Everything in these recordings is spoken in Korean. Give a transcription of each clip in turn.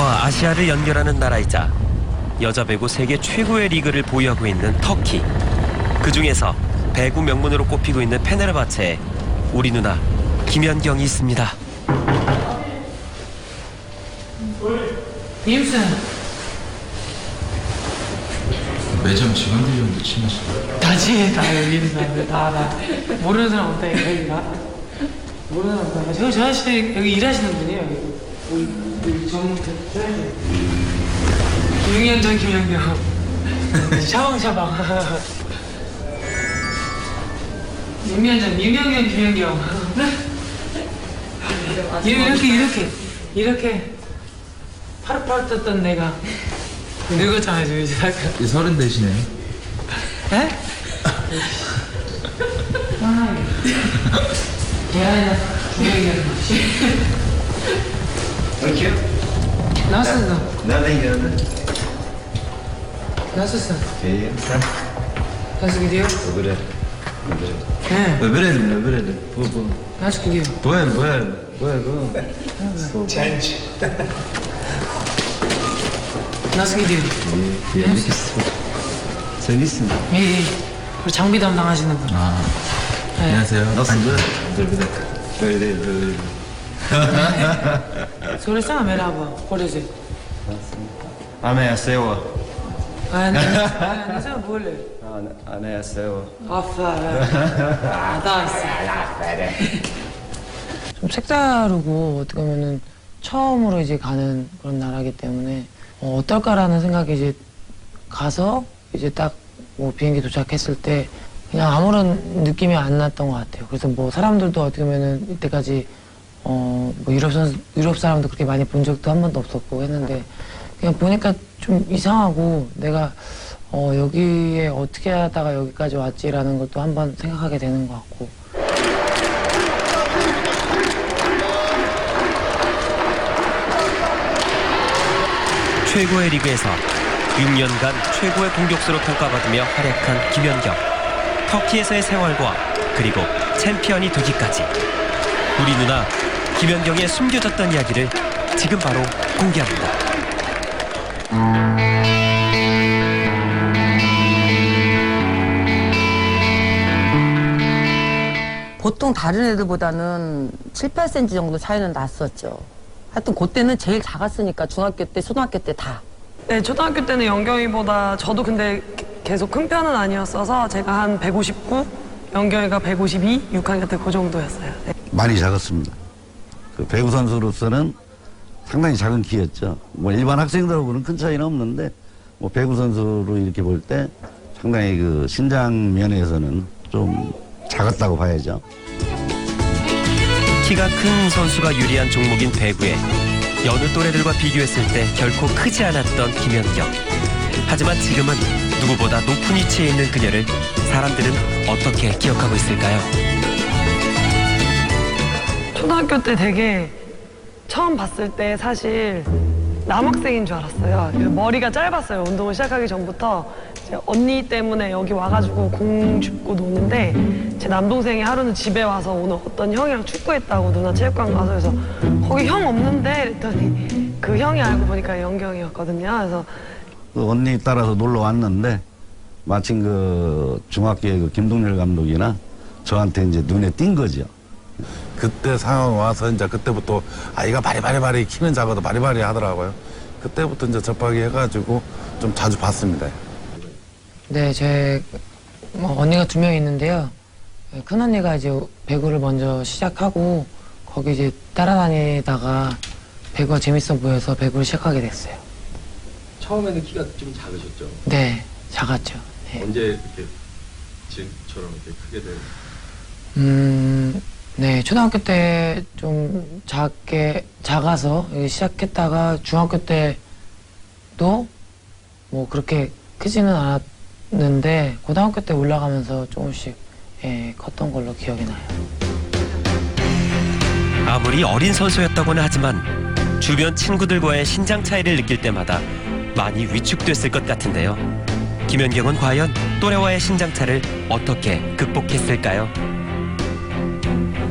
아프리카와 아시아를 연결하는 나라이자 여자 배구 세계 최고의 리그를 보유하고 있는 터키. 그 중에서 배구 명문으로 꼽히고 있는 페네르바체에 우리 누나 김연경이 있습니다. 임슨 매점 직원들이랑도 친하시고요. 다 여기는 사람들 다 모르는 사람 없다 여기가 모르는 사람 없다. 저 아저씨 여기 일하시는 분이에요. 우리 전부터 유연전 김연경 샤방샤방 유연전 유연경 김연경 이렇게 파릇파릇 떴던 내가 늙었잖아요 지금 이제. 이 30 되시네요. 에? 계란이나 Aqui? 나왔어. Nada engana. 나왔어. Que isso? 나왔어 기디오. Öbürü. 네. Öbürü. Bu. 나왔어 기디오. Bu. Gente. 나왔어 기디오. Seviyorsun. 예. 우리 장비 담당하시는 분. 아, 네. 안녕하세요. Nasıldı? Dur bir dakika. Böyle değil. 소리싸 메라봐. 버리지. Anayasaya. 안녕하세요. 뭘래? Anayasaya. 아빠. 나왔어. 좀 색다르고 어떻게 보면은 처음으로 이제 가는 그런 나라기 때문에 어떨까라는 생각이 이제 가서 이제 딱 뭐 비행기 도착했을 때 그냥 아무런 느낌이 안 났던 것 같아요. 그래서 뭐 사람들도 어떻게 보면은 이때까지 뭐 유럽 사람도 그렇게 많이 본 적도 한 번도 없었고 했는데 그냥 보니까 좀 이상하고 내가 여기에 어떻게 하다가 여기까지 왔지라는 것도 한번 생각하게 되는 것 같고. 최고의 리그에서 6년간 최고의 공격수로 평가받으며 활약한 김연경. 터키에서의 생활과 그리고 챔피언이 되기까지 우리 누나 김연경의 숨겨졌던 이야기를 지금 바로 공개합니다. 보통 다른 애들보다는 7, 8cm 정도 차이는 났었죠. 하여튼 그때는 제일 작았으니까 중학교 때, 초등학교 때 다. 네, 초등학교 때는 연경이보다 저도 근데 계속 큰 편은 아니었어서 제가 한 159, 연경이가 152, 6학년 때 그 정도였어요. 네. 많이 작았습니다. 그 배구 선수로서는 상당히 작은 키였죠. 뭐 일반 학생들하고는 큰 차이는 없는데 뭐 배구 선수로 이렇게 볼 때 상당히 그 신장 면에서는 좀 작았다고 봐야죠. 키가 큰 선수가 유리한 종목인 배구에 여느 또래들과 비교했을 때 결코 크지 않았던 김연경. 하지만 지금은 누구보다 높은 위치에 있는 그녀를 사람들은 어떻게 기억하고 있을까요? 초등학교 때 되게 처음 봤을 때 사실 남학생인 줄 알았어요. 머리가 짧았어요. 운동을 시작하기 전부터. 제 언니 때문에 여기 와가지고 공 줍고 노는데 제 남동생이 하루는 집에 와서 오늘 어떤 형이랑 축구했다고 누나 체육관 가서 그래서 거기 형 없는데 그랬더니 그 형이 알고 보니까 연경이었거든요. 그래서 그 언니 따라서 놀러 왔는데 마침 그 중학교의 그 김동렬 감독이나 저한테 이제 눈에 띈 거죠. 그때 상황 와서 이제 그때부터 아이가 바리바리 키는 작아도 바리바리 하더라고요. 그때부터 이제 접하기 해가지고 좀 자주 봤습니다. 네, 제 언니가 2명 있는데요. 큰 언니가 이제 배구를 먼저 시작하고 거기 이제 따라다니다가 배구가 재밌어 보여서 배구를 시작하게 됐어요. 처음에는 키가 좀 작으셨죠? 네, 작았죠. 네. 언제 이렇게 지금처럼 이렇게 크게 된? 네, 초등학교 때 좀 작아서 시작했다가 중학교 때도 뭐 그렇게 크지는 않았는데 고등학교 때 올라가면서 조금씩 컸던 걸로 기억이 나요. 아무리 어린 선수였다고는 하지만 주변 친구들과의 신장 차이를 느낄 때마다 많이 위축됐을 것 같은데요. 김연경은 과연 또래와의 신장 차를 어떻게 극복했을까요?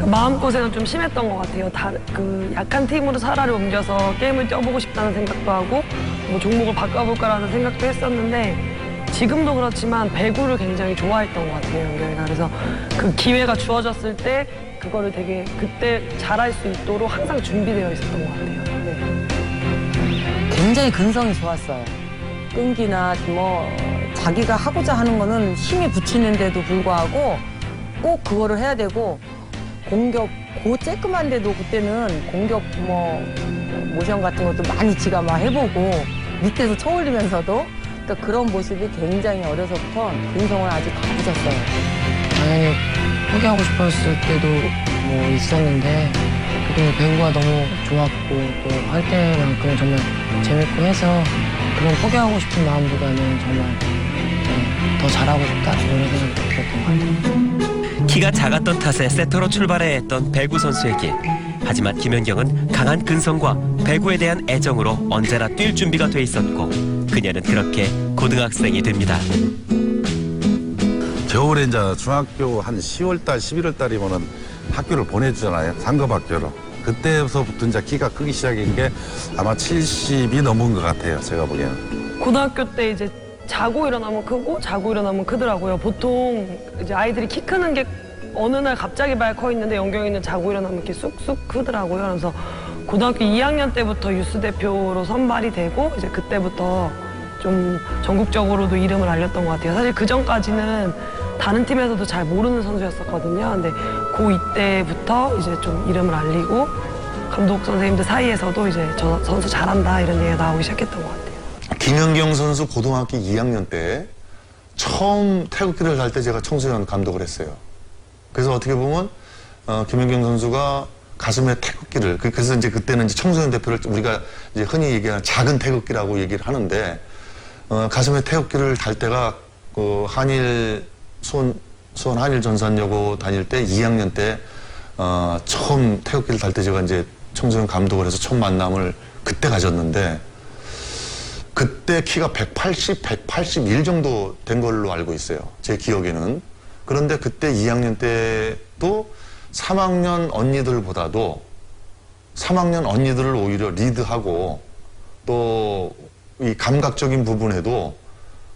마음고생은 좀 심했던 것 같아요. 그 약한 팀으로 차라리 옮겨서 게임을 뛰어보고 싶다는 생각도 하고 뭐 종목을 바꿔볼까라는 생각도 했었는데 지금도 그렇지만 배구를 굉장히 좋아했던 것 같아요, 연경이가. 그래서 그 기회가 주어졌을 때 그거를 되게 그때 잘할 수 있도록 항상 준비되어 있었던 것 같아요. 네. 굉장히 근성이 좋았어요. 끈기나 뭐 자기가 하고자 하는 거는 힘이 붙이는데도 불구하고 꼭 그거를 해야 되고 공격 쬐끔한데도 그때는 공격 뭐 모션 같은 것도 많이 지가 막 해보고 밑에서 쳐올리면서도 그러니까 그런 모습이 굉장히 어려서부터 근성을 아주 가지셨어요. 당연히 포기하고 싶었을 때도 뭐 있었는데 그래도 배구가 너무 좋았고 또 할 때만큼은 정말 재밌고 해서 그런 포기하고 싶은 마음보다는 정말 더 잘하고 싶다 이런 생각이 들었던 것 같아요. 키가 작았던 탓에 세터로 출발해야 했던 배구 선수의 길. 하지만 김연경은 강한 근성과 배구에 대한 애정으로 언제나 뛸 준비가 돼 있었고 그녀는 그렇게 고등학생이 됩니다. 겨울에 이제 중학교 한 10월달, 11월달이면은 학교를 보내주잖아요. 상급학교로. 그때서부터 이제 키가 크기 시작인 게 아마 70이 넘은 것 같아요. 제가 보기에는. 고등학교 때 이제 자고 일어나면 크고 자고 일어나면 크더라고요. 보통 이제 아이들이 키 크는 게 어느 날 갑자기 발 커 있는데 연경이는 자고 일어나면 이렇게 쑥쑥 크더라고요. 그래서 고등학교 2학년 때부터 유스 대표로 선발이 되고 이제 그때부터 좀 전국적으로도 이름을 알렸던 것 같아요. 사실 그 전까지는 다른 팀에서도 잘 모르는 선수였었거든요. 근데 고2 때부터 이제 좀 이름을 알리고 감독 선생님들 사이에서도 이제 저 선수 잘한다 이런 얘기가 나오기 시작했던 것 같아요. 김연경 선수 고등학교 2학년 때 처음 태극기를 달 때 제가 청소년 감독을 했어요. 그래서 어떻게 보면 김연경 선수가 가슴에 태극기를 그래서 이제 그때는 이제 청소년 대표를 우리가 이제 흔히 얘기하는 작은 태극기라고 얘기를 하는데 가슴에 태극기를 달 때가 그 한일 수원 한일 전산여고 다닐 때 2학년 때 처음 태극기를 달 때 제가 이제 청소년 감독을 해서 첫 만남을 그때 가졌는데 그때 키가 180, 181 정도 된 걸로 알고 있어요. 제 기억에는. 그런데 그때 2학년 때도 3학년 언니들보다도 3학년 언니들을 오히려 리드하고 또 이 감각적인 부분에도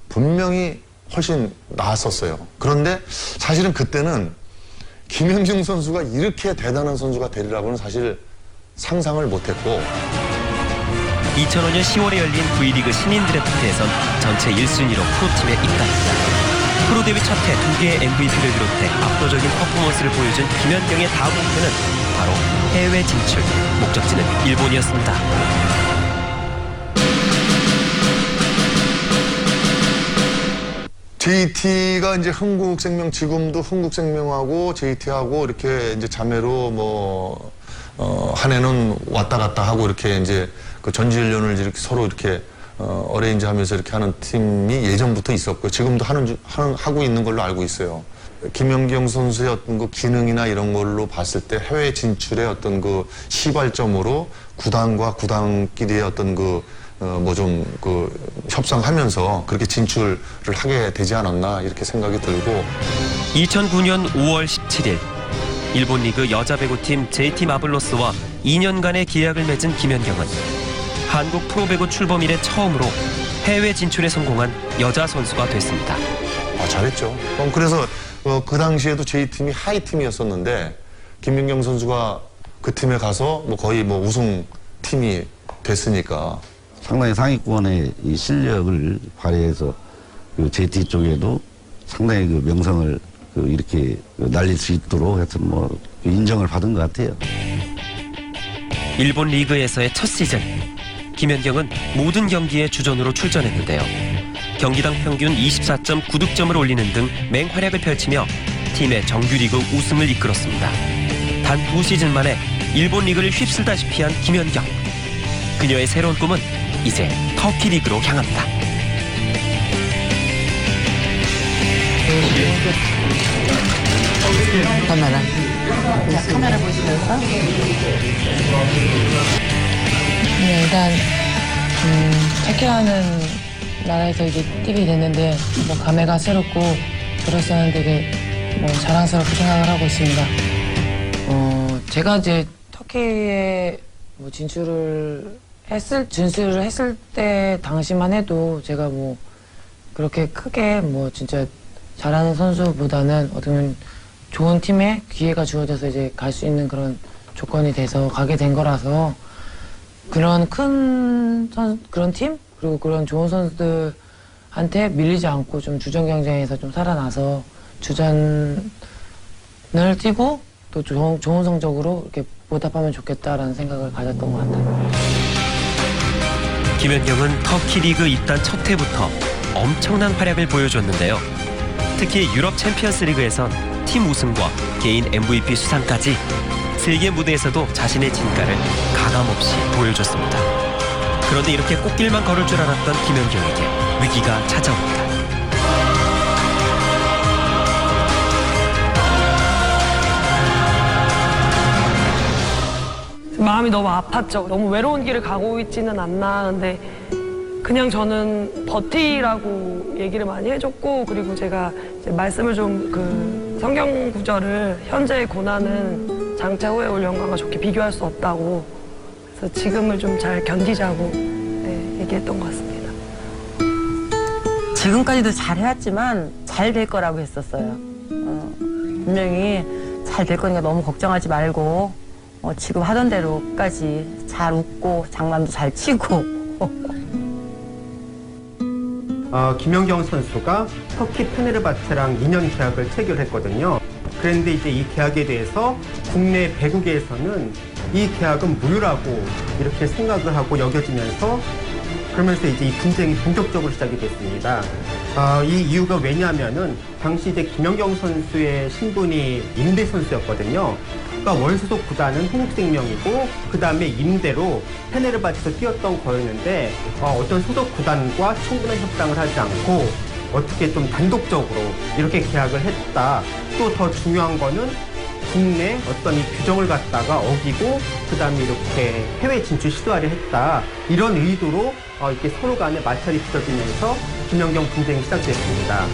분명히 훨씬 나았었어요. 그런데 사실은 그때는 김연경 선수가 이렇게 대단한 선수가 되리라고는 사실 상상을 못했고 2005년 10월에 열린 V리그 신인 드래프트에선 전체 1순위로 프로팀에 입단했다. 프로 데뷔 첫 해 2개의 MVP를 비롯해 압도적인 퍼포먼스를 보여준 김연경의 다음 목표는 바로 해외 진출, 목적지는 일본이었습니다. JT가 이제 흥국생명 지금도 흥국생명하고 JT하고 이렇게 이제 자매로 한 해는 왔다 갔다 하고 이렇게 이제 그 전지훈련을 이렇게 서로 이렇게 어레인지 하면서 이렇게 하는 팀이 예전부터 있었고 지금도 하고 있는 걸로 알고 있어요. 김연경 선수의 어떤 그 기능이나 이런 걸로 봤을 때 해외 진출의 어떤 그 시발점으로 구단과 구단끼리의 어떤 그 협상하면서 그렇게 진출을 하게 되지 않았나 이렇게 생각이 들고 2009년 5월 17일 일본 리그 여자 배구팀 JT 마블로스와 2년간의 계약을 맺은 김연경은 한국 프로배구 출범 이래 처음으로 해외 진출에 성공한 여자 선수가 됐습니다. 잘했죠. 그래서 그 당시에도 JT팀이 하이팀이었었는데 김연경 선수가 그 팀에 가서 거의 우승팀이 됐으니까 상당히 상위권의 이 실력을 발휘해서 그 JT 쪽에도 상당히 그 명성을 이렇게 날릴 수 있도록 하여튼 인정을 받은 것 같아요. 일본 리그에서의 첫 시즌 김연경은 모든 경기에 주전으로 출전했는데요. 경기당 평균 24.9득점을 올리는 등 맹활약을 펼치며 팀의 정규리그 우승을 이끌었습니다. 단 2시즌 만에 일본 리그를 휩쓸다시피 한 김연경. 그녀의 새로운 꿈은 이제 터키 리그로 향합니다. 카메라 보시면서 일단 터키라는 나라에서 이제 뛰게 됐는데 감회가 새롭고 저로서는 되게 자랑스럽게 생각을 하고 있습니다. 제가 이제 터키에 뭐 진출을 했을 때 당시만 해도 제가 뭐 그렇게 크게 뭐 진짜 잘하는 선수보다는 어떻게 보면 좋은 팀에 기회가 주어져서 이제 갈 수 있는 그런 조건이 돼서 가게 된 거라서 그런 그런 팀 그리고 그런 좋은 선수들한테 밀리지 않고 좀 주전 경쟁에서 좀 살아나서 주전을 뛰고 또 좋은 성적으로 이렇게 보답하면 좋겠다라는 생각을 가졌던 것 같아요. 김연경은 터키 리그 입단 첫 해부터 엄청난 활약을 보여줬는데요. 특히 유럽 챔피언스 리그에선 팀 우승과 개인 MVP 수상까지 세계 무대에서도 자신의 진가를 가감없이 보여줬습니다. 그런데 이렇게 꽃길만 걸을 줄 알았던 김연경에게 위기가 찾아옵니다. 마음이 너무 아팠죠. 너무 외로운 길을 가고 있지는 않나. 근데 그냥 저는 버티라고 얘기를 많이 해줬고, 그리고 제가 이제 말씀을 좀 그 성경 구절을 현재의 고난은 장차 후에 올 영광과 좋게 비교할 수 없다고, 그래서 지금을 좀 잘 견디자고 얘기했던 것 같습니다. 지금까지도 잘 해왔지만 잘 될 거라고 했었어요. 분명히 잘 될 거니까 너무 걱정하지 말고 지금 하던 대로까지 잘 웃고 장난도 잘 치고. 김연경 선수가 터키 페네르바체랑 2년 계약을 체결했거든요. 그런데 이제 이 계약에 대해서 국내 배구계에서는 이 계약은 무효라고 이렇게 생각을 하고 여겨지면서 그러면서 이제 이 분쟁이 본격적으로 시작이 됐습니다. 이 이유가 왜냐하면은 당시 이제 김연경 선수의 신분이 임대 선수였거든요. 그러니까 원소속 구단은 한국생명이고 그 다음에 임대로 페네르바체에서 뛰었던 거였는데 어떤 소속 구단과 충분한 협상을 하지 않고 어떻게 좀 단독적으로 이렇게 계약을 했다. 또 더 중요한 거는 국내 어떤 이 규정을 갖다가 어기고 그 다음에 이렇게 해외 진출 시도하려 했다. 이런 의도로 이렇게 서로 간에 마찰이 빚어지면서 김연경 분쟁이 시작됐습니다.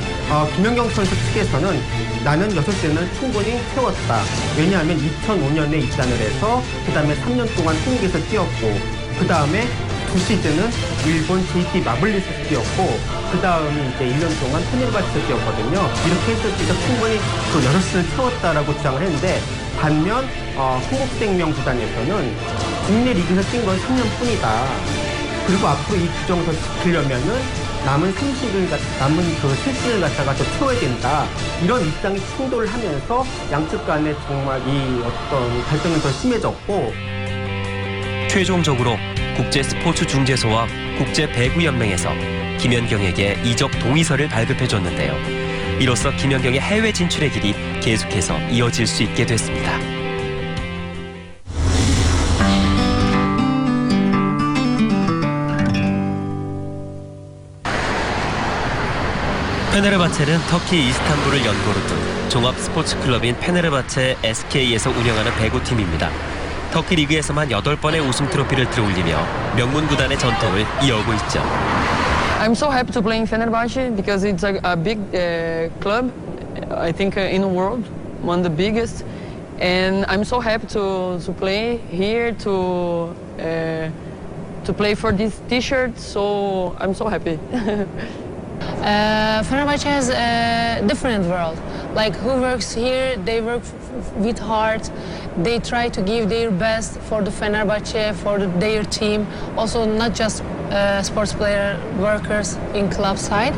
김연경 선수 측에서는 나는 6대는 충분히 채웠다. 왜냐하면 2005년에 입단을 해서 그 다음에 3년 동안 한국에서 뛰었고 그 다음에 2시즌은 일본 JT 마블리스에서 뛰었고 그 다음에 이제 1년 동안 페네르바체에서 뛰었거든요. 이렇게 했을 때 충분히 그 6시즌을 채웠다라고 주장을 했는데 반면 한국생명 구단에서는 국내 리그에서 뛴 건 3년뿐이다. 그리고 앞으로 이 규정을 더 지키려면은 남은 그 3시즌을 갖다가 더 채워야 된다. 이런 입장이 충돌을 하면서 양측 간에 정말 이 어떤 갈등은 더 심해졌고 최종적으로 국제스포츠중재소와 국제배구연맹에서 김연경에게 이적 동의서를 발급해줬는데요. 이로써 김연경의 해외 진출의 길이 계속해서 이어질 수 있게 됐습니다. 페네르바체는 터키 이스탄불을 연고로 둔 종합 스포츠 클럽인 페네르바체 SK에서 운영하는 배구팀입니다. 터키 리그에서만 8번의 우승 트로피를 들어올리며 명문 구단의 전통을 이어오고 있죠. I'm so happy to play in Fenerbahce because it's a big club, I think in the world, one of the biggest. And I'm so happy to play here, to play for this T-shirt. So I'm so happy. Fenerbahce has a different world. Like who works here, they work with heart. They try to give their best for the Fenerbahce, for their team. Also, not just sports player workers in club side.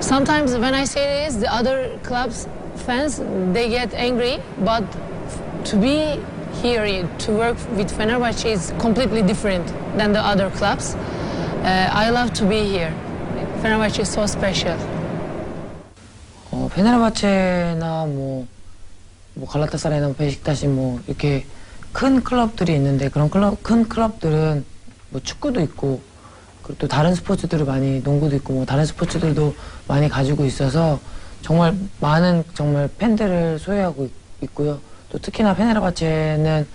Sometimes when I say this, the other clubs fans they get angry. But to be here to work with Fenerbahce is completely different than the other clubs. I love to be here. Fenerbahce is so special. 페네르바체나 뭐 갈라타사라이나 베식타시 뭐 이렇게 큰 클럽들이 있는데 그런 큰 클럽들은 뭐 축구도 있고 그리고 또 다른 스포츠들을 많이 농구도 있고 뭐 다른 스포츠들도 많이 가지고 있어서 정말 많은 정말 팬들을 소유하고 있고요. 또 특히나 페네르바체는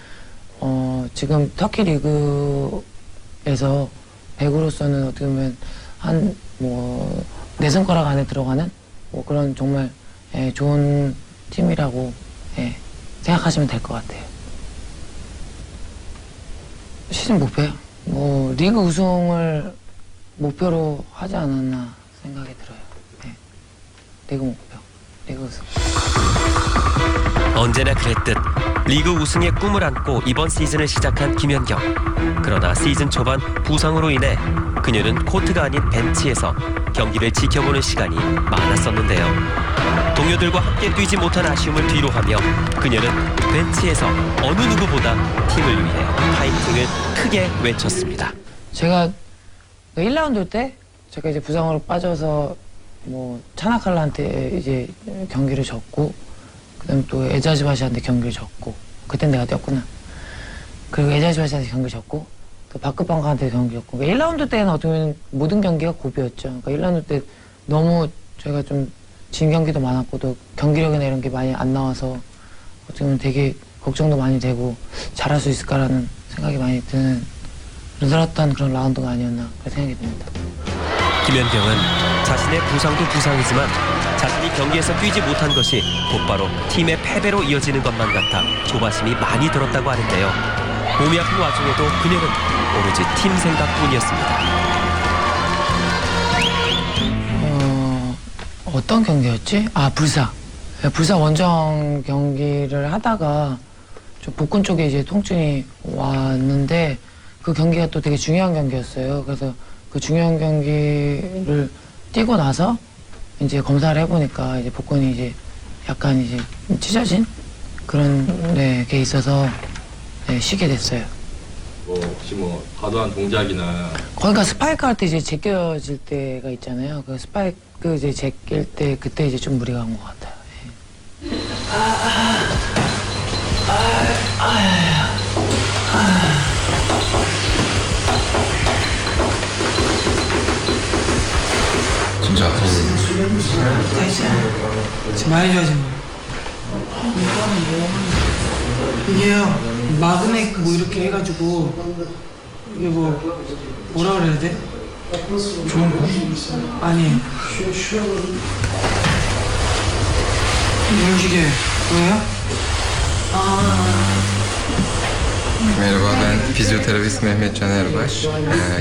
지금 터키 리그에서 배구로서는 어떻게 보면 한 뭐 내 손가락 안에 들어가는 뭐 그런 정말 좋은 팀이라고 생각하시면 될 것 같아요. 시즌 목표요? 뭐 리그 우승을 목표로 하지 않았나 생각이 들어요. 네. 리그 목표, 리그 우승. 언제나 그랬듯 리그 우승의 꿈을 안고 이번 시즌을 시작한 김연경. 그러나 시즌 초반 부상으로 인해 그녀는 코트가 아닌 벤치에서 경기를 지켜보는 시간이 많았었는데요. 동료들과 함께 뛰지 못한 아쉬움을 뒤로하며 그녀는 벤치에서 어느 누구보다 팀을 위해 파이팅을 크게 외쳤습니다. 제가 1라운드 때 제가 이제 부상으로 빠져서 뭐 차나칼라한테 이제 경기를 졌고, 그다음에 또 에자지바시한테 경기를 졌고, 그땐 내가 뛰었구나. 그리고 에자지바시한테 경기 졌고, 또 바크방카한테 경기 졌고. 그러니까 1라운드 때는 어떻게 보면 모든 경기가 고비였죠. 그러니까 1라운드 때 너무 제가 좀 진 경기도 많았고, 또 경기력이나 이런 게 많이 안 나와서 어떻게 보면 되게 걱정도 많이 되고 잘할 수 있을까라는 생각이 많이 드는 늘었던 그런 라운드가 아니었나 그렇게 생각이 듭니다. 김연경은 자신의 부상도 부상이지만 자신이 경기에서 뛰지 못한 것이 곧바로 팀의 패배로 이어지는 것만 같아 조바심이 많이 들었다고 하는데요. 몸이 아픈 와중에도 그녀는 오로지 팀 생각뿐이었습니다. 어떤 경기였지? 아, 불사. 불사 원정 경기를 하다가 좀 복근 쪽에 이제 통증이 왔는데, 그 경기가 또 되게 중요한 경기였어요. 그래서 그 중요한 경기를 뛰고 나서 이제 검사를 해보니까 이제 복근이 이제 약간 이제 찢어진 그런 게 있어서 쉬게 됐어요. 뭐 혹시 뭐 과도한 동작이나 거기가 스파이크 할 때 이제 제껴질 때가 있잖아요. 그 스파이크 이제 제낄 때 그때 이제 좀 무리가 간 것 같아요. 진짜 아프고 지금 많이 좋아진 거. 이게요, 마그넷 뭐 이렇게 해가지고 이게 뭐라 그래야 돼? 좋은 거? 아니에요. 이런 식이에요. 뭐예요? Merhaba, ben fizyoterapist Mehmet Can Erbaş.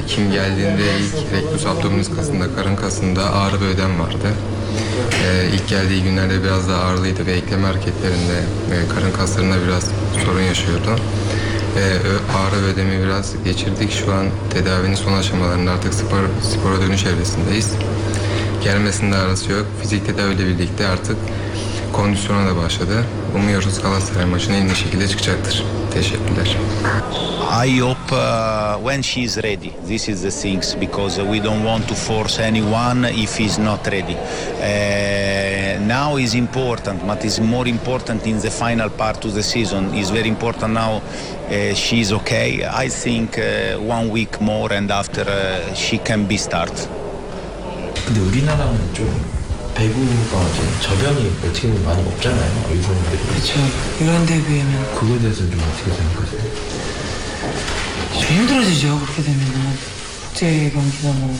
Kim geldiğinde ilk rektus abdominis kasında, karın kasında ağrı ve ödem vardı. İlk geldiği günlerde biraz daha ağrılıydı ve eklem hareketlerinde karın kaslarında biraz sorun yaşıyordu. Ağrı ve ödemi biraz geçirdik. Şu an tedavinin son aşamalarında, artık spora dönüş evresindeyiz. Gelmesinde arası yok. Fizik tedaviyle birlikte artık kondisyona da başladı. Umuyoruz Galatasaray maçına en iyi şekilde çıkacaktır. Teşekkürler. I hope when she is ready. This is the things, because we don't want to force anyone if he's not ready. Now is important, but it's more important in the final part of the season. It's very important now. She's okay. I think 1 week more and after she can be start. 근데 우리나라는 좀 배구가 이제 저변이 어떻게 보면 많이 없잖아요. 일본인들이. 그렇죠. 이런 데 비하면 그거에 대해서는 좀 어떻게 생각하세요? 좀 힘들어지죠. 그렇게 되면은 국제 경기나 뭐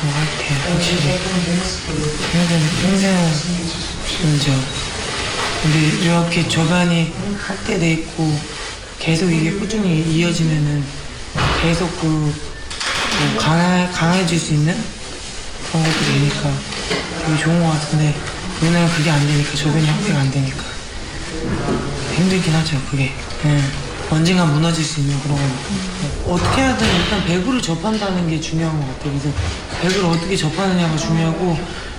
할 때 확실히 힘들죠. 근데 이렇게 저변이 확대돼 있고 계속 이게 꾸준히 이어지면은 계속 강해질 수 있는 그런 것도 되니까 되게 좋은 것 같은데, 우리나라는 그게 안 되니까, 저변이 확대가 안 되니까 힘들긴 하죠. 그게 언젠가 무너질 수 있는 그런 거. 어떻게 하든 일단 배구를 접한다는 게 중요한 것 같아요. 그래서 배구를 어떻게 접하느냐가 중요하고,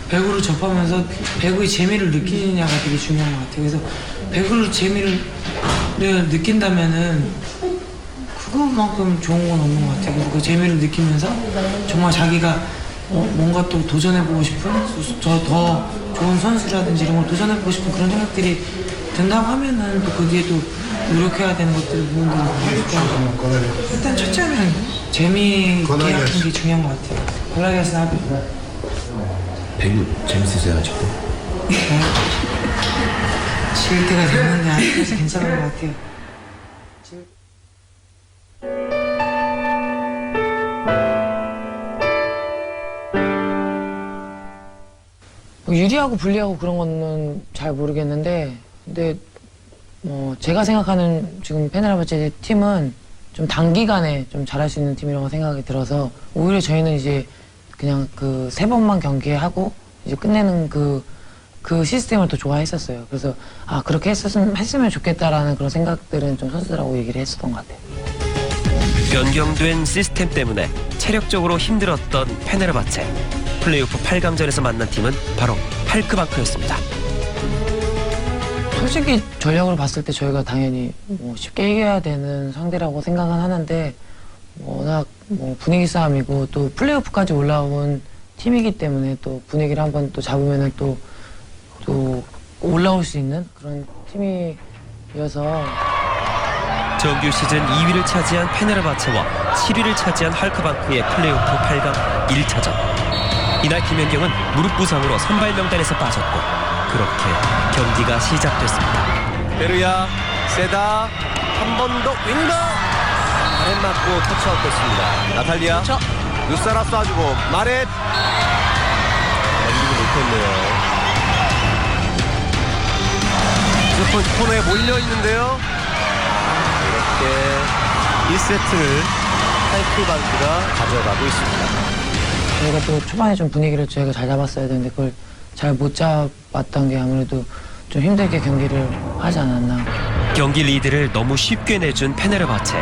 배구를 접하면서 배구의 재미를 느끼느냐가 되게 중요한 것 같아요. 그래서 배구를 재미를 느낀다면은 그것만큼 좋은 건 없는 것 같아요. 그래서 그 재미를 느끼면서 정말 자기가 뭔가 또 도전해보고 싶은, 더 좋은 선수라든지 이런 걸 도전해보고 싶은 그런 생각들이 든다고 하면은 또 거기에 또 노력해야 되는 것들, 부분들이 있고, 일단 첫째는 재미있게 하는 게 중요한 것 같아요. 골라야겠어 하고. 배구 재밌으세요, 아직도? 네. 질 때가 됐는데 아직까지 괜찮은 것 같아요. 뭐 유리하고 불리하고 그런 거는 잘 모르겠는데, 근데 제가 생각하는 지금 페네르바체 팀은 좀 단기간에 좀 잘할 수 있는 팀이라고 생각이 들어서 오히려 저희는 이제 그냥 그 3번만 경기하고 이제 끝내는 그 시스템을 더 좋아했었어요. 그래서 그렇게 했으면 좋겠다라는 그런 생각들은 좀 선수들하고 얘기를 했었던 것 같아요. 변경된 시스템 때문에 체력적으로 힘들었던 페네르바체. 플레이오프 8강전에서 만난 팀은 바로 할크방크였습니다. 솔직히 전력으로 봤을 때 저희가 당연히 쉽게 이겨야 되는 상대라고 생각은 하는데 워낙 분위기 싸움이고 또 플레이오프까지 올라온 팀이기 때문에 또 분위기를 한번 또 잡으면은 또 올라올 수 있는 그런 팀이어서 정규 시즌 2위를 차지한 페네르바체와 7위를 차지한 할크방크의 플레이오프 8강 1차전. 이날 김연경은 무릎 부상으로 선발 명단에서 빠졌고 그렇게 경기가 시작됐습니다. 베르야, 세다, 한 번 더 윙더! 마렛 맞고 터치아웃 됐습니다. 나탈리아, 누사라 쏴주고 마렛! 넘기지 못했네요. 스포츠 코너에 몰려있는데요. 이렇게 1세트를 할크방크가 가져가고 있습니다. 저희가 또 초반에 좀 분위기를 저희가 잘 잡았어야 되는데 그걸 잘 못 잡았던 게 아무래도 좀 힘들게 경기를 하지 않았나. 경기 리드를 너무 쉽게 내준 페네르바체.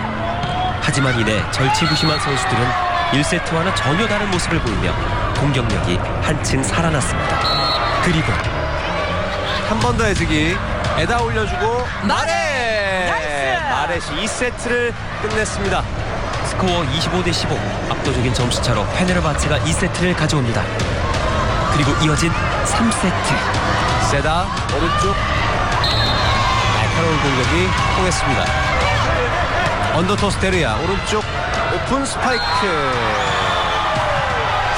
하지만 이내 절치부심한 선수들은 1세트와는 전혀 다른 모습을 보이며 공격력이 한층 살아났습니다. 그리고 한 번 더 해주기. 에다 올려주고 마렛! 마렛이 2세트를 끝냈습니다. 스코어 25대15. 압도적인 점수차로 페네르바체가 2세트를 가져옵니다. 그리고 이어진 3세트. 세다 오른쪽 날카로운 공격이 통했습니다. 언더토스 데르야 오른쪽 오픈 스파이크.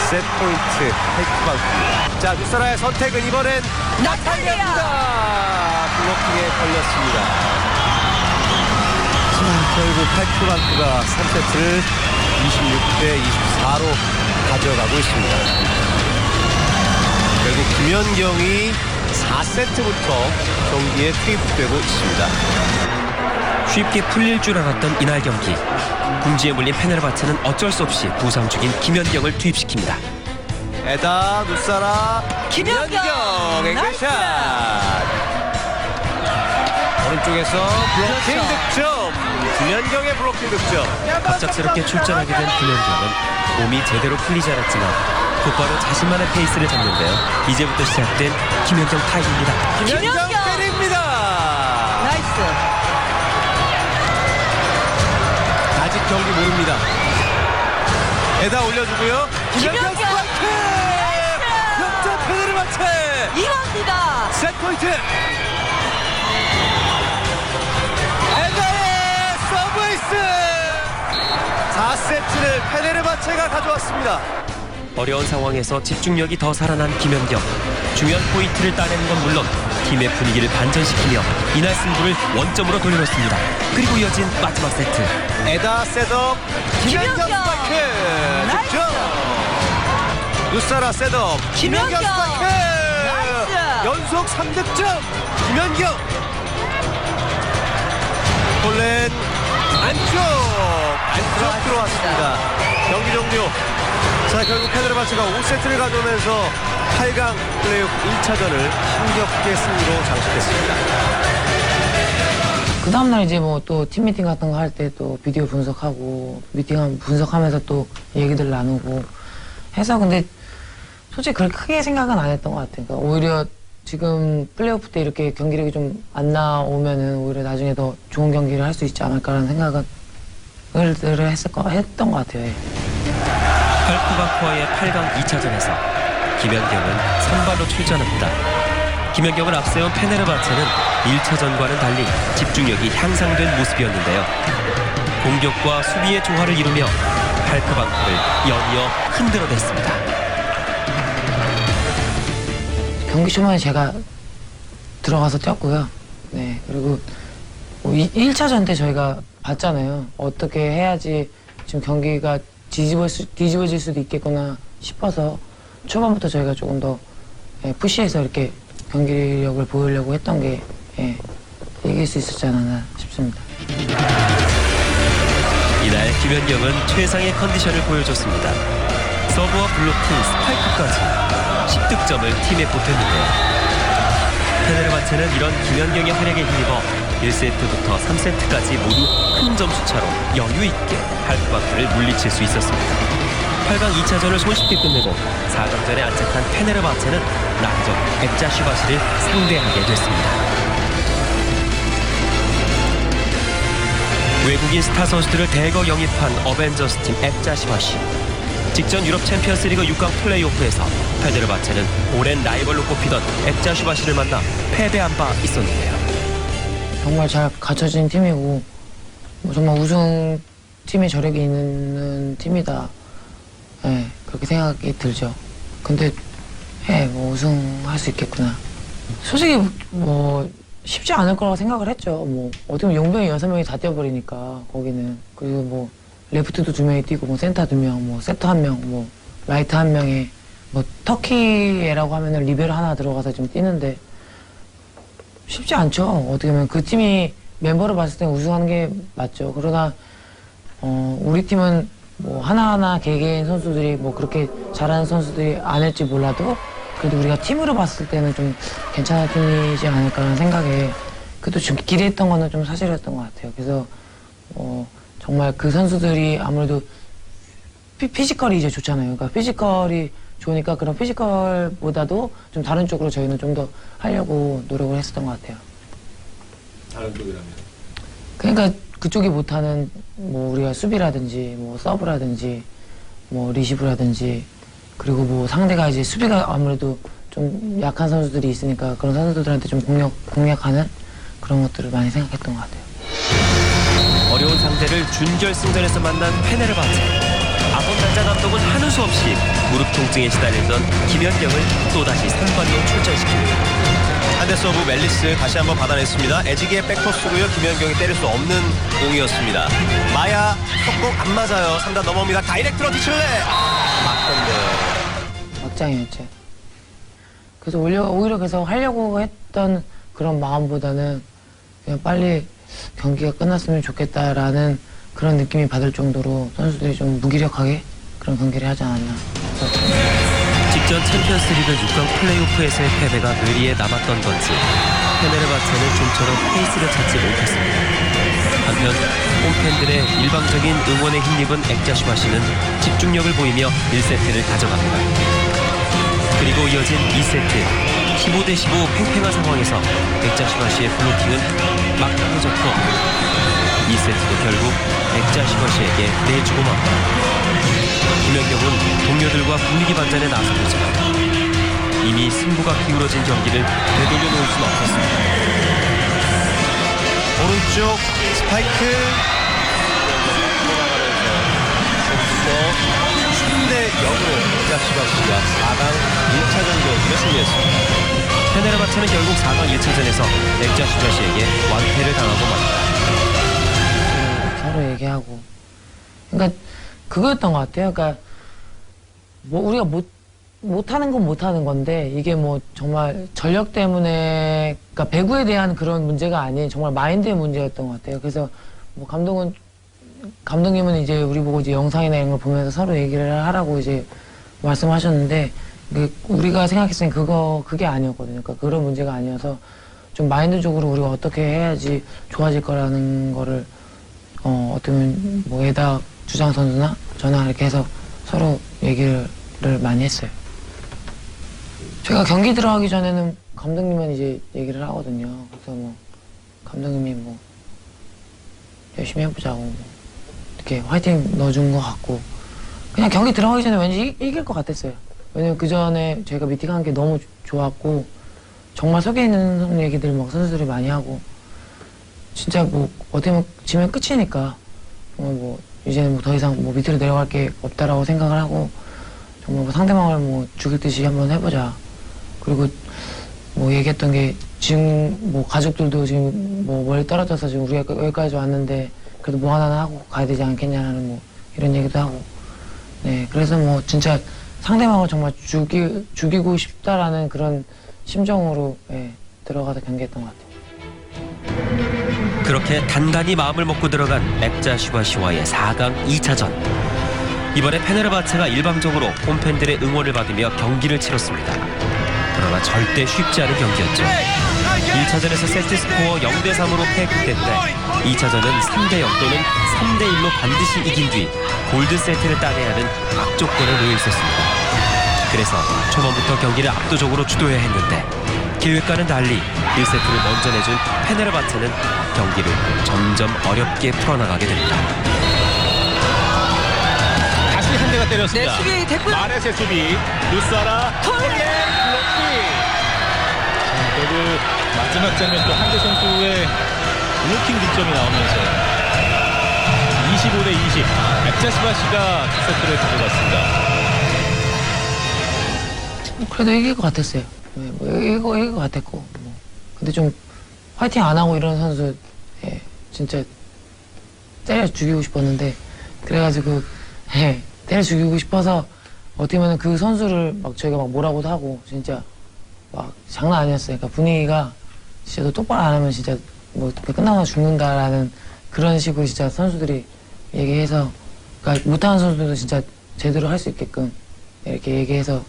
셋 포인트 할크방크. 자 누사라의 선택은 이번엔 나탈리아입니다. 블로킹에 걸렸습니다. 결국 할크방크가 3세트를 26대 24로 가져가고 있습니다. 결국 김연경이 4세트부터 경기에 투입되고 있습니다. 쉽게 풀릴 줄 알았던 이날 경기. 궁지에 몰린 페네르바체는 어쩔 수 없이 부상 중인 김연경을 투입시킵니다. 에다, 누사라, 김연경! 앵글샷! 오른쪽에서 블로킹 득점! 김연경의 블로킹 득점! 갑작스럽게 출전하게 된 김연경은 몸이 제대로 풀리지 않았지만 곧바로 자신만의 페이스를 잡는데요. 이제부터 시작된 김연경 타임입니다. 김연경 때립니다! 나이스. 아직 경기 모릅니다. 에다 올려주고요. 김연경 스파이크! 역전 페네르바체! 이겁니다. 셋 포인트! 에다의 서브에이스! 4세트를 페네르바체가 가져왔습니다. 어려운 상황에서 집중력이 더 살아난 김연경. 중요한 포인트를 따내는 건 물론 팀의 분위기를 반전시키며 이날 승부를 원점으로 돌려놓습니다. 그리고 이어진 마지막 세트. 에다 셋업 김연경 스파이크 득점. 누사라 셋업 김연경 스파이크 연속 3득점 김연경. 콜렌 안쪽 들어왔습니다. 경기 종료. 자 결국 페네르바체가 5세트를 가져오면서 8강 플레이오프 1차전을 힘겹게 승리로 장식했습니다. 그 다음날 이제 또 팀 미팅 같은 거 할 때 또 비디오 분석하고 분석하면서 또 얘기들 나누고 해서 근데 솔직히 그렇게 크게 생각은 안 했던 것 같아요. 그러니까 오히려 지금 플레이오프 때 이렇게 경기력이 좀 안 나오면은 오히려 나중에 더 좋은 경기를 할 수 있지 않을까라는 생각은 했던 것 같아요. 할크방크와의 8강 2차전에서 김연경은 선발로 출전합니다. 김연경을 앞세운 페네르바체는 1차전과는 달리 집중력이 향상된 모습이었는데요. 공격과 수비의 조화를 이루며 할크방크를 연이어 흔들어댔습니다. 경기 초반에 제가 들어가서 뛰었고요. 네, 그리고 1차전 때 저희가 봤잖아요. 어떻게 해야지 지금 경기가 뒤집어질 수도 있겠구나 싶어서 초반부터 저희가 조금 더 푸시해서 이렇게 경기력을 보이려고 했던 게 이게 이길 수 있었지 않았나 싶습니다. 이날 김연경은 최상의 컨디션을 보여줬습니다. 서브와 블로킹, 스파이크까지 10득점을 팀에 보탰는데요. 페네르바체는 이런 김연경의 활약에 힘입어 1세트부터 3세트까지 모두 큰 점수차로 여유있게 할프바크를 물리칠 수 있었습니다. 8강 2차전을 손쉽게 끝내고 4강전에 안착한 페네르바체는 라이전 엑자슈바시를 상대하게 됐습니다. 외국인 스타 선수들을 대거 영입한 어벤져스 팀 엑자슈바시. 직전 유럽 챔피언스리그 6강 플레이오프에서 페네르바체는 오랜 라이벌로 꼽히던 엑자슈바시를 만나 패배한 바 있었는데요. 정말 잘 갖춰진 팀이고 뭐 정말 우승 팀의 저력이 있는 팀이다. 네, 그렇게 생각이 들죠. 근데 뭐 우승할 수 있겠구나. 솔직히 뭐 쉽지 않을 거라고 생각을 했죠. 뭐 어떻게 보면 용병이 6명이 다 뛰어버리니까 거기는. 그리고 뭐 레프트도 2명이 뛰고 뭐 센터 2명, 뭐 세터 1명, 뭐 라이트 1명에 뭐 터키에라고 하면은 리베로 하나 들어가서 좀 뛰는데 쉽지 않죠. 어떻게 보면 그 팀이 멤버를 봤을 때 우승하는 게 맞죠. 그러나 우리 팀은 뭐 하나하나 개개인 선수들이 뭐 그렇게 잘하는 선수들이 아닐지 몰라도 그래도 우리가 팀으로 봤을 때는 좀 괜찮은 팀이지 않을까라는 생각에 그래도 좀 기대했던 거는 좀 사실이었던 것 같아요. 그래서 정말 그 선수들이 아무래도 피지컬이 이제 좋잖아요. 그러니까 피지컬이 좋으니까 그런 피지컬보다도 좀 다른 쪽으로 저희는 좀 더 하려고 노력을 했었던 것 같아요. 다른 쪽이라면? 그러니까 그쪽이 못하는 뭐 우리가 수비라든지 뭐 서브라든지 뭐 리시브라든지 그리고 뭐 상대가 이제 수비가 아무래도 좀 약한 선수들이 있으니까 그런 선수들한테 좀 공략하는 그런 것들을 많이 생각했던 것 같아요. 어려운 상대를 준결승전에서 만난 페네르바체. 아본단자 감독은 하는 수 없이 무릎 통증에 시달리던 김연경을 또다시 선발로 출전시킵니다. 한대 서브 멜리스 다시 한번 받아냈습니다. 에지기의 백토스고요. 김연경이 때릴 수 없는 공이었습니다. 마야 속공 안 맞아요. 3단 넘어옵니다. 다이렉트로 뒤칠래. 맞던데. 막장이었지. 그래서 오히려 계속 하려고 했던 그런 마음보다는 그냥 빨리 경기가 끝났으면 좋겠다라는 그런 느낌이 받을 정도로 선수들이 좀 무기력하게 그런 경기를 하지 않았나. 직전 챔피언스리그 6강 플레이오프에서의 패배가 뇌리에 남았던 건지 페네르바체는 좀처럼 페이스를 찾지 못했습니다. 한편 홈팬들의 일방적인 응원에 힘입은 엑자슈바시는 집중력을 보이며 1세트를 가져갑니다. 그리고 이어진 2세트 15대15 팽팽한 상황에서 엑자슈바시의 블로킹은 막강해졌고 2세트도 결국 엑자슈바시에게 내주고 맙니다. 김연경은 동료들과 분위기 반전에 나서보지만 이미 승부가 기울어진 경기를 되돌려 놓을 수는 없었습니다. 오른쪽 스파이크. 3대 0으로 엑자슈바시가 4강 1차전 경기를 승리했습니다. 페네르바체는 결국 4강 1차전에서 엑자슈바시에게 완패를 당하고 맙니다. 서로 얘기하고. 그러니까 그거였던 것 같아요. 그러니까 뭐 우리가 못하는 건 못하는 건데 이게 뭐 정말 전력 때문에 그러니까 배구에 대한 그런 문제가 아닌 정말 마인드의 문제였던 것 같아요. 그래서 뭐 감독님은 이제 우리 보고 이제 영상이나 이런 걸 보면서 서로 얘기를 하라고 이제 말씀하셨는데 우리가 생각했을 땐 그게 아니었거든요. 그러니까 그런 문제가 아니어서 좀 마인드적으로 우리가 어떻게 해야지 좋아질 거라는 거를 어떻게 보면 뭐 에다 주장 선수나 저나 이렇게 해서 서로 얘기를 많이 했어요. 제가 경기 들어가기 전에는 감독님은 이제 얘기를 하거든요. 그래서 뭐 감독님이 뭐 열심히 해보자고 뭐 이렇게 화이팅 넣어준 것 같고 그냥 경기 들어가기 전에 왠지 이길 것 같았어요. 왜냐면 그 전에 저희가 미팅한 게 너무 좋았고 정말 속에 있는 얘기들 막 선수들이 많이 하고 진짜 뭐 어떻게 보면 지면 끝이니까 뭐 이제는 뭐 더 이상 뭐 밑으로 내려갈 게 없다라고 생각을 하고 정말 뭐 상대방을 뭐 죽일 듯이 한번 해보자. 그리고 뭐 얘기했던 게 지금 뭐 가족들도 지금 뭐 멀리 떨어져서 지금 우리가 여기까지 왔는데 그래도 뭐 하나 하고 가야 되지 않겠냐는 뭐 이런 얘기도 하고 네 그래서 뭐 진짜 상대방을 정말 죽이고 싶다라는 그런 심정으로 들어가서 경기했던 것 같아요. 그렇게 단단히 마음을 먹고 들어간 액자슈바시와의 4강 2차전. 이번에 페네르바체가 일방적으로 홈팬들의 응원을 받으며 경기를 치렀습니다. 그러나 절대 쉽지 않은 경기였죠. 1차전에서 세트스코어 0대3으로 패했기 때문에 2차전은 3대0 또는 3대1로 반드시 이긴 뒤 골드세트를 따내야 하는 악조건에 놓여 있었습니다. 그래서 초반부터 경기를 압도적으로 주도해야 했는데 계획과는 달리 1세트를 먼저 내준 페네르바체는 경기를 점점 어렵게 풀어나가게 됩니다. 다시 한 대가 때렸습니다. 네, 수비 됐고요. 마렛의 수비. 루사라 톨레 블록킹. 결국 마지막 장면 또 한대 선수의 블로킹 득점이 나오면서 25대20 액자슈바시가 세트를 가져갔습니다. 그래도 이길 것 같았어요. 네, 뭐 이길 것 같았고. 뭐. 근데 좀 화이팅 안 하고 이런 선수, 예, 진짜 때려 죽이고 싶었는데, 그래가지고, 예, 때려 죽이고 싶어서 어떻게 보면 그 선수를 막 저희가 막 뭐라고도 하고, 진짜 막 장난 아니었어요. 그러니까 분위기가 진짜 너 똑바로 안 하면 진짜 뭐 끝나고 죽는다라는 그런 식으로 진짜 선수들이 얘기해서, 그러니까 못하는 선수들도 진짜 제대로 할 수 있게끔 이렇게 얘기해서,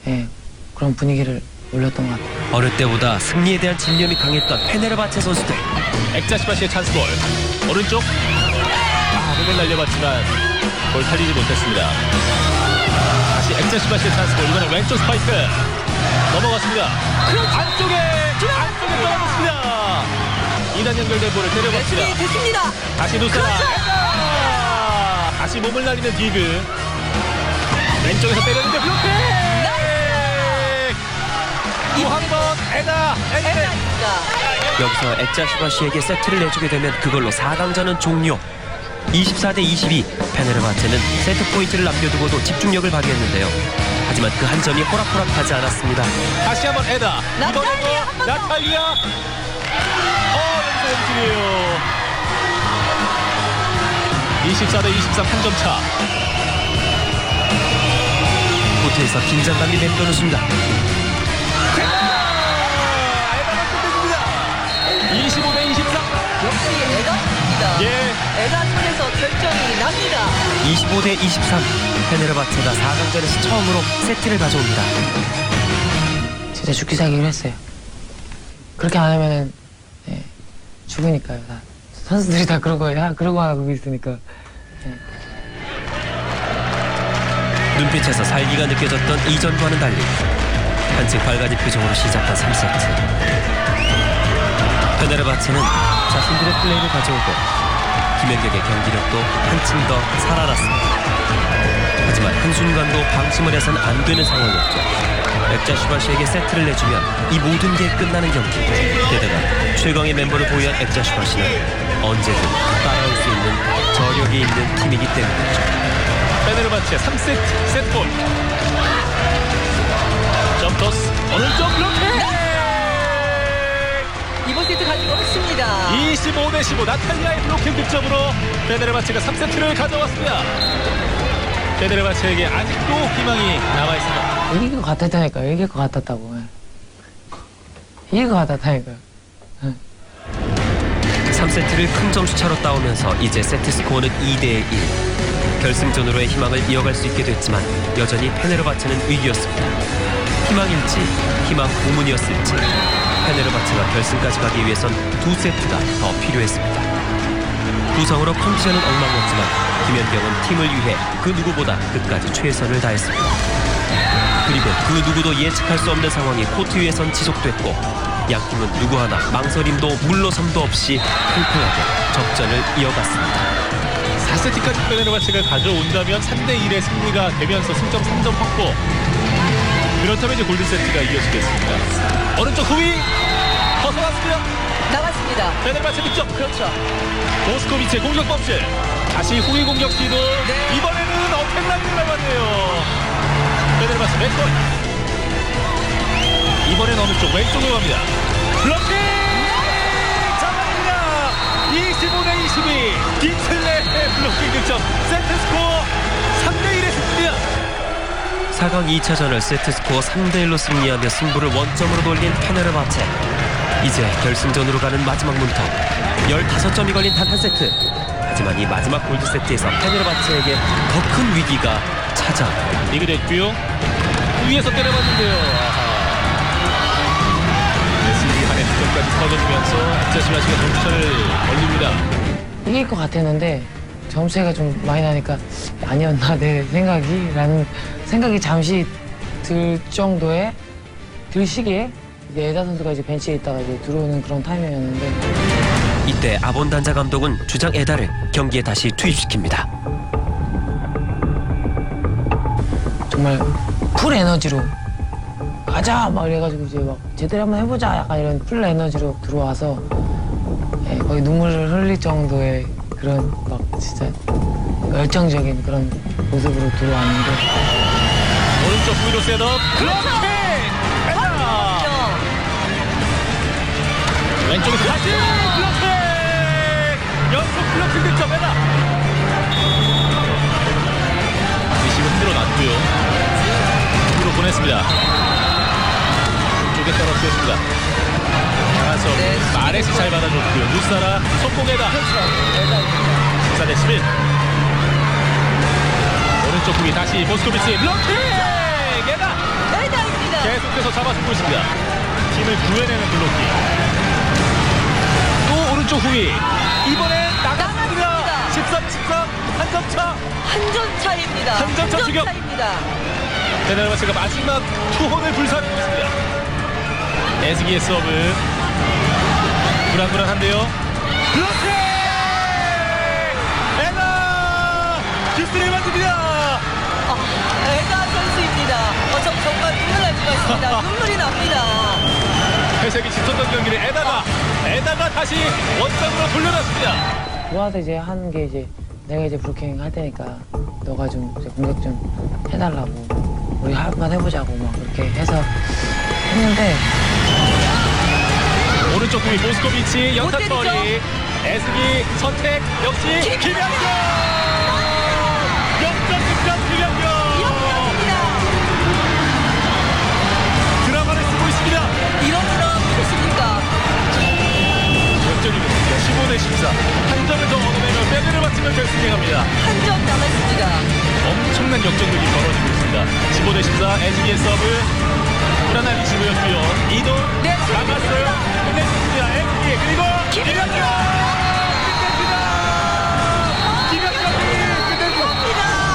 예, 그런 분위기를 올렸던 것 같아요. 어느 때보다 승리에 대한 집념이 강했던 페네르바체 선수들. 액자슈바시의 찬스볼. 오른쪽. 공을 날려봤지만 볼 살리지 못했습니다. 다시 액자슈바시의 찬스볼. 이번엔 왼쪽 스파이크. 넘어갔습니다. 안쪽에 떨어졌습니다. 2단 연결된 볼을 때려봤습니다. 네, 됐습니다. 다시 누사라. 다시 몸을 날리는 디그. 왼쪽에서 때렸는데 블로킹. 또 한 번 에다. 여기서 액자슈바시에게 세트를 내주게 되면 그걸로 4강전은 종료. 24대22 페네르바체는 세트 포인트를 남겨두고도 집중력을 발휘했는데요. 하지만 그 한 점이 호락호락하지 않았습니다. 다시 한번 에다. 이번에도 나탈리아. 여기서 왼쪽이에요. 24대23 한 점 차. 코트에서 긴장감이 맴도는 순간 25대23. 역시 에다입니다. 예. 에다 편에서 결정이 납니다. 25대23 페네르바체가 4강전에서 처음으로 세트를 가져옵니다. 진짜 죽기 살기를 했어요. 그렇게 안 하면은, 예, 죽으니까요. 다. 선수들이 다 그러고 하고 있으니까. 눈빛에서 살기가 느껴졌던 이전과는 달리 한층 밝아진 표정으로 시작한 3세트. 페네르바체는 자신들의 플레이를 가져오고 김연경의 경기력도 한층 더 살아났습니다. 하지만 한순간도 방심을 해서는 안 되는 상황이었죠. 액자슈바시에게 세트를 내주면 이 모든 게 끝나는 경기. 게다가 최강의 멤버를 보유한 액자슈바시는 언제든 따라올 수 있는 저력이 있는 팀이기 때문이죠. 페네르바체 3세트 세트볼. 점토스 오른쪽 블로킹. 이번 세트 가지고 있습니다. 25대15 나탈리아의 블로킹 득점으로 페네르바체가 3세트를 가져왔습니다. 페네르바체에게 아직도 희망이 남아있습니다. 이길 것 같았다니까요. 이길 것 같았다고. 이길 것 같았다니까요. 3세트를 큰 점수차로 따오면서 이제 세트 스코어는 2대1. 결승전으로의 희망을 이어갈 수 있게 됐지만 여전히 페네르바체는 위기였습니다. 희망일지 희망 고문이었을지 페네르바체가 결승까지 가기 위해선 2세트가 더 필요했습니다. 구성으로 컨디션은 엉망이었지만 김연경은 팀을 위해 그 누구보다 끝까지 최선을 다했습니다. 그리고 그 누구도 예측할 수 없는 상황이 코트 위에선 지속됐고 양팀은 누구 하나 망설임도 물러섬도 없이 팽팽하게 접전을 이어갔습니다. 4세트까지 페네르바체가 가져온다면 3대1의 승리가 되면서 승점 3점 확보. 그렇다면 이제 골든세트가 이어지겠습니다. 오른쪽 후위 벗어났습니다. 나갔습니다. 페네르바체 득점. 그렇죠. 모스코비치의 공격 범실. 다시 후위 공격 시도. 네. 이번에는 어택라인을 밟았네요. 페네르바체 왼쪽. 이번엔 어느 쪽 왼쪽으로 갑니다. 블로킹! 잡아냅니다. 25대22 디틀레의 블로킹 득점. 세트 스코어 3대1의 승리입니다. 4강 2차전을 세트스코어 3대1로 승리하며 승부를 원점으로 돌린 페네르바체. 이제 결승전으로 가는 마지막 문턱. 15점이 걸린 단 한 세트. 하지만 이 마지막 골드 세트에서 페네르바체에게 더 큰 위기가 찾아옵니다. 리그됐고요. 위에서 때려봤는데요. SB 한의 득점까지 터져주면서 자신마시가 동점을 올립니다. 이길 것 같았는데 점수가 좀 많이 나니까 아니었나 내 생각이라는 생각이 잠시 들 정도의 들 시기에 이제 에다 선수가 이제 벤치에 있다가 이제 들어오는 그런 타이밍이었는데 이때 아본단자 감독은 주장 에다를 경기에 다시 투입시킵니다. 정말 풀 에너지로 가자 막 이래가지고 이제 막 제대로 한번 해보자 약간 이런 풀 에너지로 들어와서 예, 거의 눈물을 흘릴 정도의 그런 막 진짜 열정적인 그런 모습으로 들어왔는데 오른쪽 위로 셋업 블록킹! 에다! 왼쪽에서 다시 블록킹! 연속 블록킹 득점 에다! 리시브 틀어놨고요. 위로 보냈습니다. 쪽에 떨어뜨렸습니다. 강한석 마레스 잘 받아줬고요. 누사라 속공에다 14대 11. 오른쪽 후위 다시 보스코비치 블록킹! 에다! 에다입니다. 계속해서 잡아주고 있습니다. 팀을 구해내는 블록킹. 또 오른쪽 후위. 이번엔 나갑니다. 13, 한 점 차. 한 점 차입니다. 한 점 차 추격. 페네르바체가 마지막 투혼을 불사르고 있습니다. 에스기의 서브. 불안불안한데요. 블록킹! 에다! 깁스를 맞습니다. 에다 선수입니다. 정말 눈물 날 수가 있습니다. 눈물이 납니다. 회색이 짙었던 경기를 에다가 다시 원점으로 돌려놨습니다. 모아서 이제 하는 게 이제 내가 이제 브루킹 할 테니까 너가 좀 이제 공격 좀 해달라고 우리 한번 해보자고 막 그렇게 해서 했는데 오른쪽 구위 보스코비치 연타거리 에스기 선택 역시 김연경 역전 득점 김연경 드라마를 쓰고 있습니다. 이런 드라마 보십니까? 역전입니다. 15대 14 한 점을 더 얻어내면 페네르바체가 결승에 갑니다. 한 점 남았습니다. 엄청난 역전극이 벌어지고 있습니다. 15대 14 에스기의 서브 불안한 리시브였고요. 이동 나갔어요. 끝냈습니다. 에스기 그리고 김연경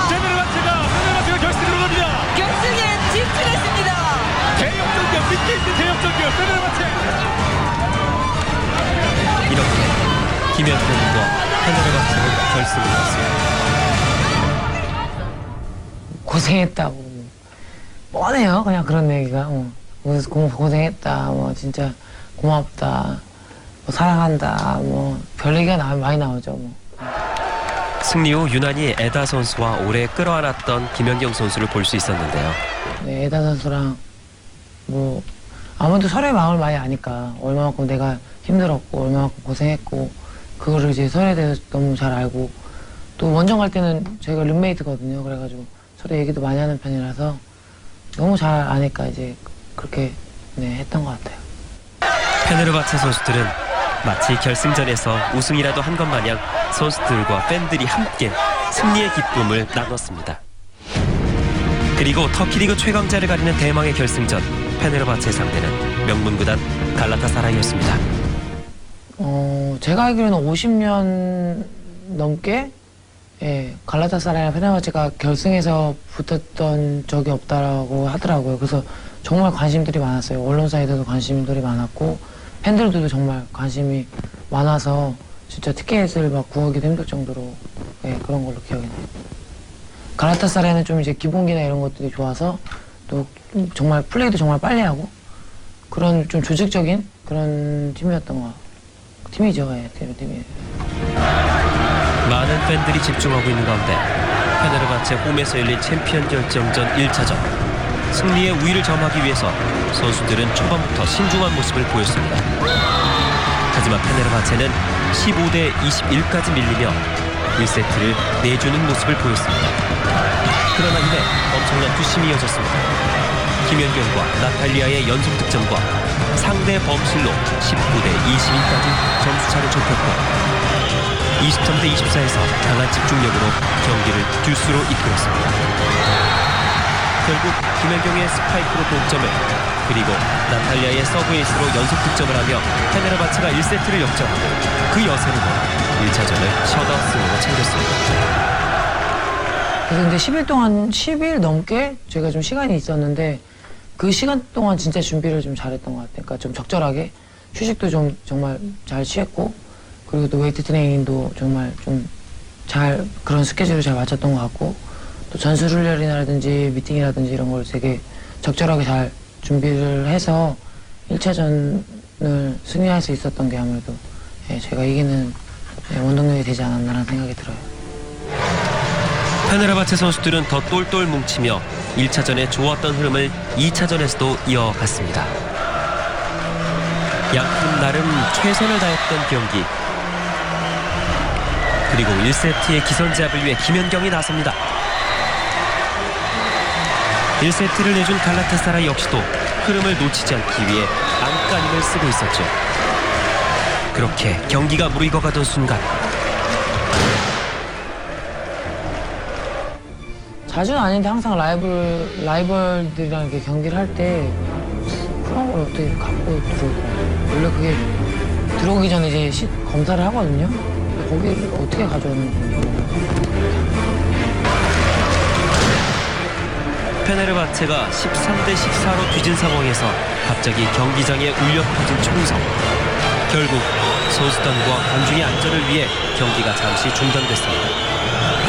페네르바체가 결승으로 갑니다. 결승에 진출했습니다. 대역전격 밑에 있는 대역전격 페네르바체. 이렇게 김연경과 페네르바체는 결승을 갔습니다. 고생했다고 뻔해요 그냥 그런 얘기가 고생했다 뭐 진짜 고맙다 뭐 사랑한다 뭐 별 얘기가 많이 나오죠 뭐. 승리 후 유난히 에다 선수와 오래 끌어안았던 김연경 선수를 볼 수 있었는데요. 네, 에다 선수랑 뭐 아무래도 서로의 마음을 많이 아니까 얼마만큼 내가 힘들었고 얼마만큼 고생했고 그거를 이제 서로에 대해서 너무 잘 알고 또 원정 갈 때는 저희가 룸메이트거든요. 그래가지고 서로 얘기도 많이 하는 편이라서 너무 잘 아니까 이제 그렇게 했던 것 같아요. 페네르바체 선수들은 마치 결승전에서 우승이라도 한 것 마냥 선수들과 팬들이 함께 승리의 기쁨을 나눴습니다. 그리고 터키리그 최강자를 가리는 대망의 결승전 페네르바체 상대는 명문구단 갈라타사라이였습니다. 제가 알기로는 50년 넘게 갈라타사라이랑 페네르바체가 결승에서 붙었던 적이 없다고 하더라고요. 그래서 정말 관심들이 많았어요. 언론사에서도 관심들이 많았고 팬들도 정말 관심이 많아서 진짜 티켓을 막 구하기도 힘들 정도로 그런 걸로 기억이 나요. 갈라타사라이는 좀 이제 기본기나 이런 것들이 좋아서 또 정말 플레이도 정말 빨리 하고 그런 좀 조직적인 그런 팀이었던 것 같아요. 팀이죠, 팀이에요. 많은 팬들이 집중하고 있는 가운데 페네르바체 홈에서 열린 챔피언 결정전 1차전 승리의 우위를 점하기 위해서 선수들은 초반부터 신중한 모습을 보였습니다. 하지만 페네르바체는 15대 21까지 밀리며 1세트를 내주는 모습을 보였습니다. 그러나 이내 엄청난 투심이 이어졌습니다. 김연경과 나탈리아의 연속 득점과 상대 범실로 19대 22까지 점수차를 좁혔고 20점 대 24에서 강한 집중력으로 경기를 듀스로 이끌었습니다. 결국 김연경의 스파이크로 동점을 그리고 나탈리아의 서브에이스로 연속 득점을 하며 페네르바체가 1세트를 역전하고 그 여세를 걸어 1차전을 셧아웃 승으로 챙겼습니다. 그래서 근데 10일 동안 10일 넘게 제가 좀 시간이 있었는데 그 시간 동안 진짜 준비를 좀 잘했던 것 같아요. 그러니까 좀 적절하게 휴식도 좀 정말 잘 취했고 그리고 또 웨이트 트레이닝도 정말 좀 잘 그런 스케줄을 잘 맞췄던 것 같고 또 전술 훈련이라든지 미팅이라든지 이런 걸 되게 적절하게 잘 준비를 해서 1차전을 승리할 수 있었던 게 아무래도 제가 이기는 원동력이 되지 않았나라는 생각이 들어요. 페네르바체 선수들은 더 똘똘 뭉치며 1차전에 좋았던 흐름을 2차전에서도 이어갔습니다. 양팀 나름 최선을 다했던 경기. 그리고 1세트의 기선제압을 위해 김연경이 나섭니다. 1세트를 내준 갈라타사라이 역시도 흐름을 놓치지 않기 위해 안간힘을 쓰고 있었죠. 그렇게 경기가 무르익어가던 순간 자주는 아닌데 항상 라이벌들이랑 이렇게 경기를 할 때 그런 걸 어떻게 갖고 들어오더라고요. 원래 그게 들어오기 전에 이제 검사를 하거든요. 거기를 어떻게 가져오는지. 페네르바체가 13대 14로 뒤진 상황에서 갑자기 경기장에 울려 퍼진 총성. 결국 선수단과 관중의 안전을 위해 경기가 잠시 중단됐습니다.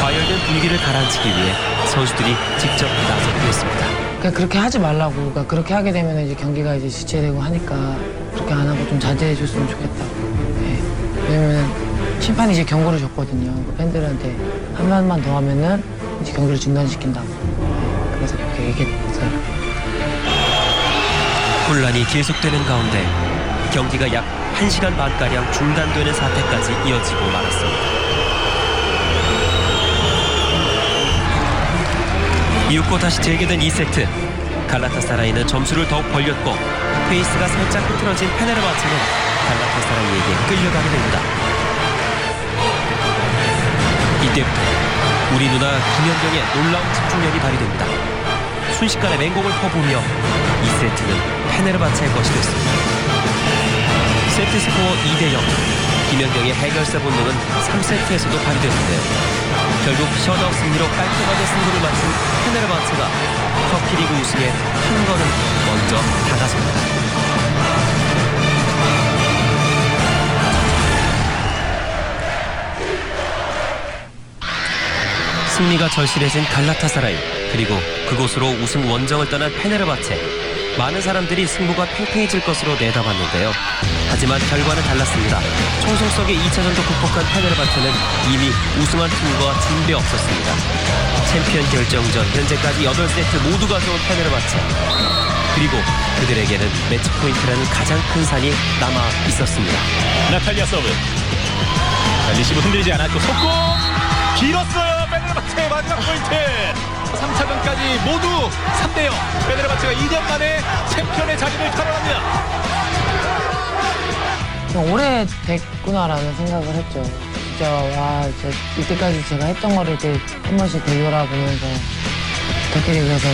과열된 분위기를 가라앉히기 위해 선수들이 직접 나서기로 했습니다. 그러니까 그렇게 하지 말라고. 그러니까 그렇게 하게 되면 이제 경기가 이제 지체되고 하니까 그렇게 안 하고 좀 자제해 줬으면 좋겠다고. 네. 왜냐면 심판이 이제 경고를 줬거든요. 그 팬들한테 한 번만 더 하면은 이제 경기를 중단시킨다고. 그래서 그렇게 얘기했어요. 혼란이 계속되는 가운데 경기가 약 1시간 반가량 중단되는 사태까지 이어지고 말았습니다. 이윽고 다시 재개된 2세트. 갈라타사라이는 점수를 더욱 벌렸고 페이스가 살짝 흐트러진 페네르바체는 갈라타사라이에게 끌려가게 됩니다. 이때부터 우리 누나 김연경의 놀라운 집중력이 발휘됩니다. 순식간에 맹공을 퍼부으며 2세트는 페네르바체의 것이 됐습니다. 세트 스코어 2대 0. 김연경의 해결사 본능은 3세트에서도 발휘됐는데요. 결국 셧아웃 승리로 깔끔하게 승부를 마친 페네르바체가 터키리그 우승에 한 걸음 먼저 다가섭니다. 승리가 절실해진 갈라타사라이, 그리고 그곳으로 우승 원정을 떠난 페네르바체. 많은 사람들이 승부가 팽팽해질 것으로 내다봤는데요. 하지만 결과는 달랐습니다. 총성 속의 2차전도 극복한 페네르바체는 이미 우승한 팀과 진배 없었습니다. 챔피언 결정전 현재까지 8세트 모두 가져온 페네르바체. 그리고 그들에게는 매치 포인트라는 가장 큰 산이 남아 있었습니다. 나탈리아 서브. 자, 리시브 흔들리지 않았고 속공 길었어요. 페네르바체의 마지막 포인트. 3차전까지 모두 3대 0. 페네르바체가 2년 만에 챔피언의 자리를 탈환합니다. 오래 됐구나라는 생각을 했죠. 진짜 와, 진짜 이때까지 제가 했던 거를 이렇게 한 번씩 되돌아보면서 터키리그에서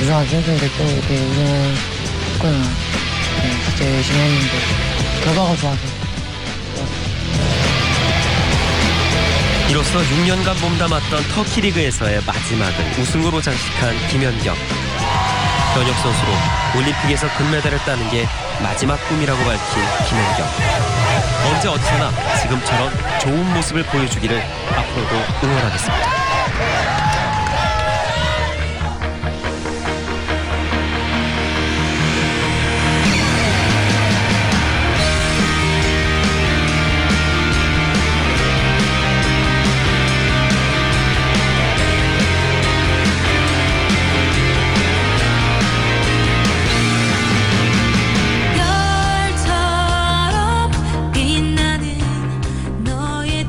우승하기 힘든데 또 이렇게 우승했구나. 네, 진짜 열심히 했는데 결과가 좋아서. 이로써 6년간 몸담았던 터키리그에서의 마지막을 우승으로 장식한 김연경. 현역 선수로 올림픽에서 금메달을 따는 게 마지막 꿈이라고 밝힌 김연경. 언제 어디서나 지금처럼 좋은 모습을 보여주기를 앞으로도 응원하겠습니다.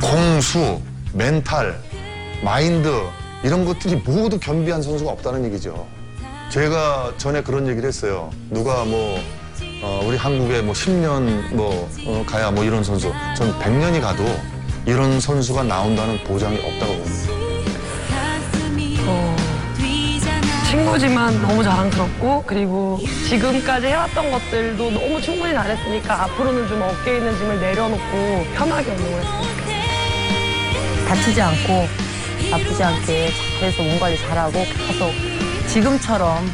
공수, 멘탈, 마인드 이런 것들이 모두 겸비한 선수가 없다는 얘기죠. 제가 전에 그런 얘기를 했어요. 누가 뭐 우리 한국에 뭐 10년 가야 뭐 이런 선수, 전 100년이 가도 이런 선수가 나온다는 보장이 없다고 봅니다. 친구지만 너무 자랑스럽고 그리고 지금까지 해왔던 것들도 너무 충분히 잘했으니까 앞으로는 좀 어깨에 있는 짐을 내려놓고 편하게 운동을 했으면 좋겠어요. 다치지 않고 아프지 않게 계속 몸 관리 잘하고 계속 지금처럼만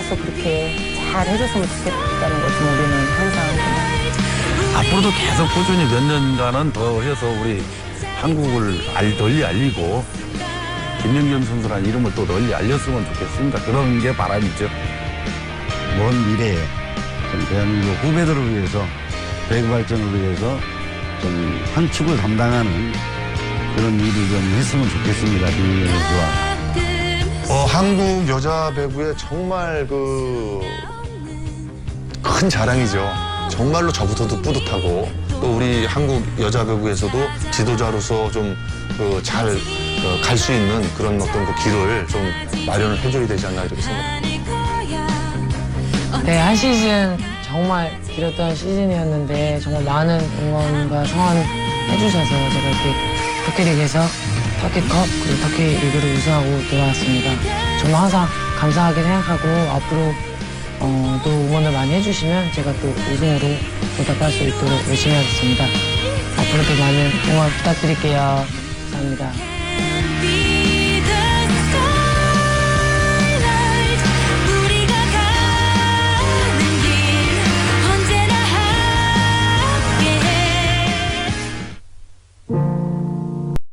계속 그렇게 잘 해줬으면 좋겠다는 거지 우리는 항상. 앞으로도 계속 꾸준히 몇 년간은 더 해서 우리 한국을 널리 알리고 김연경 선수라는 이름을 또 널리 알렸으면 좋겠습니다. 그런 게 바람이죠. 먼 미래에 좀 대한민국 후배들을 위해서 배구 발전을 위해서 좀 한 축을 담당하는 그런 일을 좀 했으면 좋겠습니다. 김연경 선수와. 한국 여자 배구의 정말 큰 자랑이죠. 정말로 저부터도 뿌듯하고 또 우리 한국 여자 배구에서도 지도자로서 좀 잘 갈 수 있는 그런 어떤 길을 좀 마련을 해줘야 되지 않나 이렇게 생각합니다. 네, 한 시즌 정말 길었던 시즌이었는데 정말 많은 응원과 성원해주셔서 제가 이렇게 터키리그에서 터키컵 그리고 터키리그를 우승하고 돌아왔습니다. 정말 항상 감사하게 생각하고 앞으로 또 응원을 많이 해주시면 제가 또 우승으로 보답할 수 있도록 열심히 하겠습니다. 앞으로도 많은 응원 부탁드릴게요. 감사합니다.